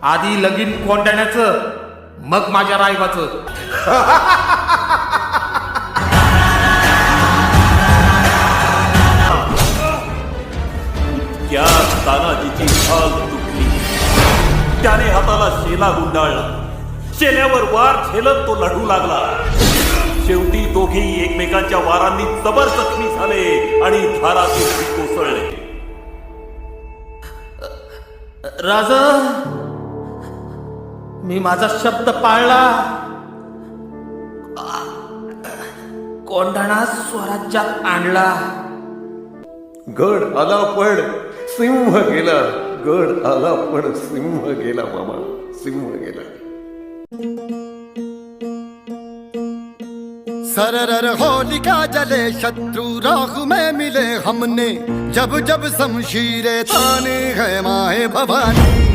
आधी लगीन कोंडाण्याचं, मग माझ्या रायबाचं. त्या तानाजीची ढाल तुटली. त्याने हाताला शेला गुंडाळला. शेल्यावर वार झेलत तो लढू लागला. शेवटी दोघेही एकमेकांच्या वारांनी जबर जखमी झाले आणि धारातीर्थी कोसळले. राजा, मी माझा शब्द पाळला. कोंढाणा स्वराज्यात आणला. गड आला पण सिंह गेला. गड आला पण सिंह गेला मामा, सिंह गेला. सरर होलिका जले शत्रु राह में मिले हमने, जब जब शमशीरें ताने है माए भवानी.